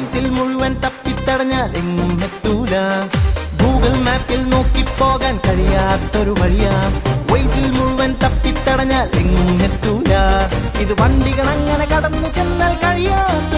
വൈസിൽ മുഴുവൻ തപ്പിത്തടഞ്ഞാൽ എങ്ങും എത്തൂല. ഗൂഗിൾ മാപ്പിൽ നോക്കിപ്പോകാൻ കഴിയാത്തൊരു വഴിയാ. വൈസിൽ മുഴുവൻ തപ്പിത്തടഞ്ഞാൽ എങ്ങും എത്തൂല. ഇത് വണ്ടികൾ അങ്ങനെ കടന്നു ചെന്നാൽ കഴിയാത്ത